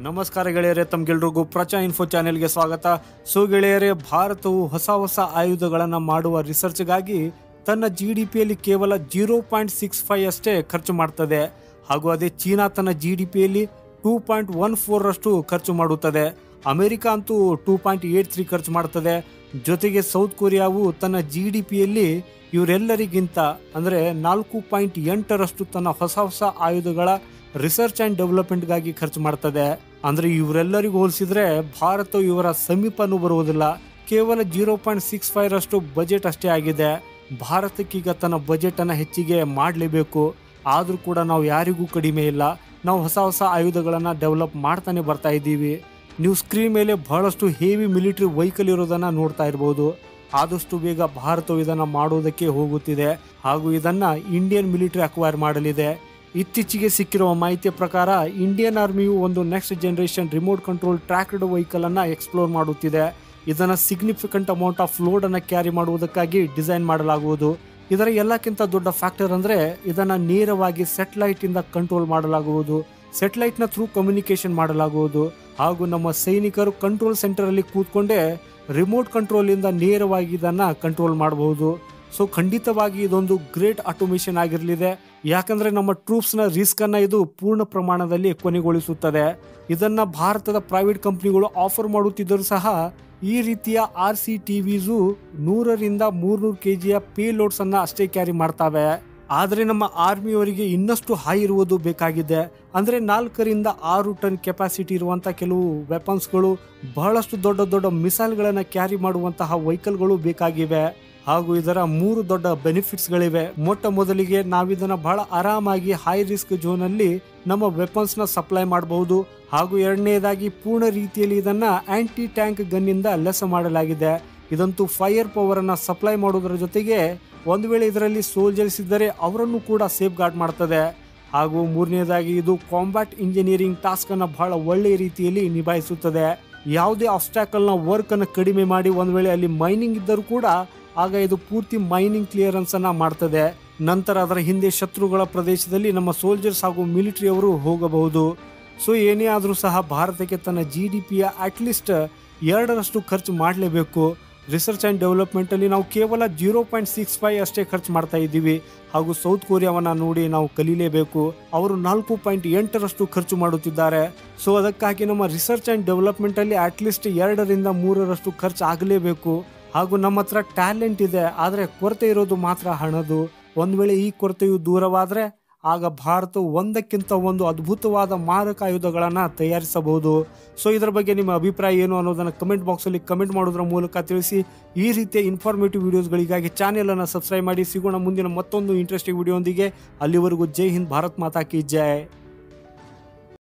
ನಮಸ್ಕಾರ ಗೆಳೆಯರೇ, ತಮಗೆಲ್ರಿಗೂ ಪ್ರಚಾ ಇನ್ಫೋ ಚಾನೆಲ್ಗೆ ಸ್ವಾಗತ. ಸೊ ಗೆಳೆಯರೇ, ಭಾರತವು ಹೊಸ ಆಯುಧಗಳನ್ನು ಮಾಡುವ ರಿಸರ್ಚ್ಗಾಗಿ ತನ್ನ GDPಯಲ್ಲಿ ಕೇವಲ 0.65 ಅಷ್ಟೇ ಖರ್ಚು ಮಾಡ್ತದೆ. ಹಾಗೂ ಅದೇ ಚೀನಾ ತನ್ನ GDPಯಲ್ಲಿ 2.14ರಷ್ಟು ಖರ್ಚು ಮಾಡುತ್ತದೆ. ಅಮೆರಿಕ ಅಂತೂ 2.83 ಖರ್ಚು ಮಾಡ್ತದೆ. ಜೊತೆಗೆ ಸೌತ್ ಕೊರಿಯಾವು ತನ್ನ GDPಯಲ್ಲಿ ಇವರೆಲ್ಲರಿಗಿಂತ ಅಂದರೆ 4.8ರಷ್ಟು ತನ್ನ ಹೊಸ ಆಯುಧಗಳ ರಿಸರ್ಚ್ ಆ್ಯಂಡ್ ಡೆವಲಪ್ಮೆಂಟ್ಗಾಗಿ ಖರ್ಚು ಮಾಡ್ತದೆ. ಅಂದರೆ ಇವರೆಲ್ಲರಿಗೂ ಹೋಲಿಸಿದ್ರೆ ಭಾರತ ಇವರ ಸಮೀಪನೂ ಬರುವುದಿಲ್ಲ. ಕೇವಲ 0.65ರಷ್ಟು ಬಜೆಟ್ ಅಷ್ಟೇ ಆಗಿದೆ. ಭಾರತಕ್ಕೀಗ ತನ್ನ ಬಜೆಟನ್ನು ಹೆಚ್ಚಿಗೆ ಮಾಡಲೇಬೇಕು. ಆದರೂ ಕೂಡ ನಾವು ಯಾರಿಗೂ ಕಡಿಮೆ ಇಲ್ಲ. ನಾವು ಹೊಸ ಆಯುಧಗಳನ್ನು ಡೆವಲಪ್ ಮಾಡ್ತಾನೆ ಬರ್ತಾ ಇದ್ದೀವಿ. ನೀವು ಸ್ಕ್ರೀನ್ ಮೇಲೆ ಬಹಳಷ್ಟು ಹೆವಿ ಮಿಲಿಟರಿ ವೆಹಿಕಲ್ ಇರೋದನ್ನು ನೋಡ್ತಾ ಇರ್ಬೋದು. ಆದಷ್ಟು ಬೇಗ ಭಾರತವು ಇದನ್ನು ಮಾಡೋದಕ್ಕೆ ಹೋಗುತ್ತಿದೆ. ಹಾಗೂ ಇದನ್ನು ಇಂಡಿಯನ್ ಮಿಲಿಟರಿ ಅಕ್ವೈರ್ ಮಾಡಲಿದೆ. ಇತ್ತೀಚೆಗೆ ಸಿಕ್ಕಿರುವ ಮಾಹಿತಿಯ ಪ್ರಕಾರ ಇಂಡಿಯನ್ ಆರ್ಮಿಯು ಒಂದು next generation remote control tracked vehicle ಅನ್ನು ಎಕ್ಸ್ಪ್ಲೋರ್ ಮಾಡುತ್ತಿದೆ. ಇದನ್ನು ಸಿಗ್ನಿಫಿಕೆಂಟ್ ಅಮೌಂಟ್ ಆಫ್ ಲೋಡ್ ಅನ್ನು ಕ್ಯಾರಿ ಮಾಡುವುದಕ್ಕಾಗಿ ಡಿಸೈನ್ ಮಾಡಲಾಗುವುದು. ಇದರ ಎಲ್ಲಕ್ಕಿಂತ ದೊಡ್ಡ ಫ್ಯಾಕ್ಟರ್ ಅಂದರೆ ಇದನ್ನು ನೇರವಾಗಿ ಸ್ಯಾಟಲೈಟ್ ಇಂದ ಕಂಟ್ರೋಲ್ ಮಾಡಲಾಗುವುದು. ಸ್ಯಾಟಲೈಟ್ನ ಥ್ರೂ ಕಮ್ಯುನಿಕೇಶನ್ ಮಾಡಲಾಗುವುದು. ಹಾಗೂ ನಮ್ಮ ಸೈನಿಕರು ಕಂಟ್ರೋಲ್ ಸೆಂಟರ್ ಅಲ್ಲಿ ಕೂತ್ಕೊಂಡೇ ರಿಮೋಟ್ ಕಂಟ್ರೋಲ್ ಇಂದ ನೇರವಾಗಿ ಇದನ್ನು ಕಂಟ್ರೋಲ್ ಮಾಡಬಹುದು. ಸೊ ಖಂಡಿತವಾಗಿ ಇದೊಂದು ಗ್ರೇಟ್ ಆಟೋಮೇಷನ್ ಆಗಿರಲಿದೆ. ಯಾಕಂದ್ರೆ ನಮ್ಮ ಟ್ರೂಪ್ಸ್ನ ರಿಸ್ಕ್ ಅನ್ನ ಇದು ಪೂರ್ಣ ಪ್ರಮಾಣದಲ್ಲಿ ಕೊನೆಗೊಳಿಸುತ್ತದೆ. ಇದನ್ನ ಭಾರತದ ಪ್ರೈವೇಟ್ ಕಂಪನಿಗಳು ಆಫರ್ ಮಾಡುತ್ತಿದ್ದರೂ ಸಹ ಈ ರೀತಿಯ RCTVಸು 100ರಿಂದ 300 kgಯ ಪೇಲೋಡ್ಸ್ ಅನ್ನ ಅಷ್ಟೇ ಕ್ಯಾರಿ ಮಾಡ್ತಾವೆ. ಆದರೆ ನಮ್ಮ ಆರ್ಮಿಯವರಿಗೆ ಇನ್ನಷ್ಟು ಹೈ ಇರುವುದು ಬೇಕಾಗಿದೆ. ಅಂದರೆ 4ರಿಂದ 6 ಟನ್ ಕೆಪಾಸಿಟಿ ಇರುವಂತಹ ಕೆಲವು ವೆಪನ್ಸ್ಗಳು, ಬಹಳಷ್ಟು ದೊಡ್ಡ ಮಿಸೈಲ್ಗಳನ್ನು ಕ್ಯಾರಿ ಮಾಡುವಂತಹ ವೆಹಿಕಲ್ಗಳು ಬೇಕಾಗಿವೆ. ಹಾಗೂ ಇದರ 3 ದೊಡ್ಡ ಬೆನಿಫಿಟ್ಸ್ಗಳಿವೆ. ಮೊಟ್ಟ ಮೊದಲಿಗೆ ನಾವಿದನ್ನು ಬಹಳ ಆರಾಮಾಗಿ ಹೈ ರಿಸ್ಕ್ ಝೋನಲ್ಲಿ ನಮ್ಮ ವೆಪನ್ಸ್ನ ಸಪ್ಲೈ ಮಾಡಬಹುದು. ಹಾಗೂ ಎರಡನೇದಾಗಿ ಪೂರ್ಣ ರೀತಿಯಲ್ಲಿ ಇದನ್ನ ಆಂಟಿ ಟ್ಯಾಂಕ್ ಗನ್ ಇಂದ ಲೆಸ್ ಮಾಡಲಾಗಿದೆ. ಇದಂತೂ ಫೈರ್ ಪವರ್ ಅನ್ನ ಸಪ್ಲೈ ಮಾಡೋದ್ರ ಜೊತೆಗೆ ಒಂದು ವೇಳೆ ಇದರಲ್ಲಿ ಸೋಲ್ಜರ್ಸ್ ಇದ್ದರೆ ಅವರನ್ನು ಕೂಡ ಸೇಫ್ ಗಾರ್ಡ್ ಮಾಡ್ತದೆ. ಹಾಗೂ ಮೂರನೇದಾಗಿ ಇದು ಕಾಂಬ್ಯಾಟ್ ಇಂಜಿನಿಯರಿಂಗ್ ಟಾಸ್ಕ್ ಅನ್ನ ಬಹಳ ಒಳ್ಳೆಯ ರೀತಿಯಲ್ಲಿ ನಿಭಾಯಿಸುತ್ತದೆ. ಯಾವುದೇ ಆಬ್ಸ್ಟ್ಯಾಕಲ್ ನ ವರ್ಕ್ ಅನ್ನು ಕಡಿಮೆ ಮಾಡಿ ಒಂದು ವೇಳೆ ಅಲ್ಲಿ ಮೈನಿಂಗ್ ಇದ್ದರೂ ಕೂಡ ಆಗ ಇದು ಪೂರ್ತಿ ಮೈನಿಂಗ್ ಕ್ಲಿಯರೆನ್ಸ್ ಅನ್ನ ಮಾಡ್ತದೆ. ನಂತರ ಅದರ ಹಿಂದೆ ಶತ್ರುಗಳ ಪ್ರದೇಶದಲ್ಲಿ ನಮ್ಮ ಸೋಲ್ಜರ್ಸ್ ಹಾಗೂ ಮಿಲಿಟರಿ ಅವರು ಹೋಗಬಹುದು. ಸೊ ಏನೇ ಆದರೂ ಸಹ ಭಾರತಕ್ಕೆ ತನ್ನ GDPಯ ಅಟ್ಲೀಸ್ಟ್ 2ರಷ್ಟು ಖರ್ಚು ಮಾಡಲೇಬೇಕು. ರಿಸರ್ಚ್ ಆ್ಯಂಡ್ ಡೆವಲಪ್ಮೆಂಟ್ ಅಲ್ಲಿ ನಾವು ಕೇವಲ 0.65 ಅಷ್ಟೇ ಖರ್ಚು ಮಾಡ್ತಾ ಇದ್ದೀವಿ. ಹಾಗೂ ಸೌತ್ ಕೊರಿಯಾವನ್ನ ನೋಡಿ ನಾವು ಕಲೀಲೇಬೇಕು. ಅವರು 4.8ರಷ್ಟು ಖರ್ಚು ಮಾಡುತ್ತಿದ್ದಾರೆ. ಸೊ ಅದಕ್ಕಾಗಿ ನಮ್ಮ ರಿಸರ್ಚ್ ಆ್ಯಂಡ್ ಡೆವಲಪ್ಮೆಂಟ್ ಅಲ್ಲಿ ಅಟ್ಲೀಸ್ಟ್ 2ರಿಂದ 3ರಷ್ಟು ಖರ್ಚು ಆಗಲೇಬೇಕು. ಹಾಗೂ ನಮ್ಮ ಹತ್ರ ಟ್ಯಾಲೆಂಟ್ ಇದೆ, ಆದರೆ ಕೊರತೆ ಇರೋದು ಮಾತ್ರ ಹಣದು. ಒಂದು ವೇಳೆ ಈ ಕೊರತೆಯು ದೂರವಾದರೆ ಆಗ ಭಾರತ ಒಂದಕ್ಕಿಂತ ಒಂದು ಅದ್ಭುತವಾದ ಮಾರಕ ಆಯುಧಗಳನ್ನು ತಯಾರಿಸಬಹುದು. ಸೊ ಇದರ ಬಗ್ಗೆ ನಿಮ್ಮ ಅಭಿಪ್ರಾಯ ಏನು ಅನ್ನೋದನ್ನು ಕಮೆಂಟ್ ಬಾಕ್ಸಲ್ಲಿ ಕಮೆಂಟ್ ಮಾಡೋದ್ರ ಮೂಲಕ ತಿಳಿಸಿ. ಈ ರೀತಿಯ ಇನ್ಫಾರ್ಮೇಟಿವ್ ವಿಡಿಯೋಸ್ಗಳಿಗಾಗಿ ಚಾನೆಲನ್ನು ಸಬ್ಸ್ಕ್ರೈಬ್ ಮಾಡಿ. ಸಿಗೋಣ ಮುಂದಿನ ಮತ್ತೊಂದು ಇಂಟ್ರೆಸ್ಟಿಂಗ್ ವಿಡಿಯೋದೊಂದಿಗೆ. ಅಲ್ಲಿವರೆಗೂ ಜೈ ಹಿಂದ್, ಭಾರತ್ ಮಾತಾ ಕಿ ಜೈ.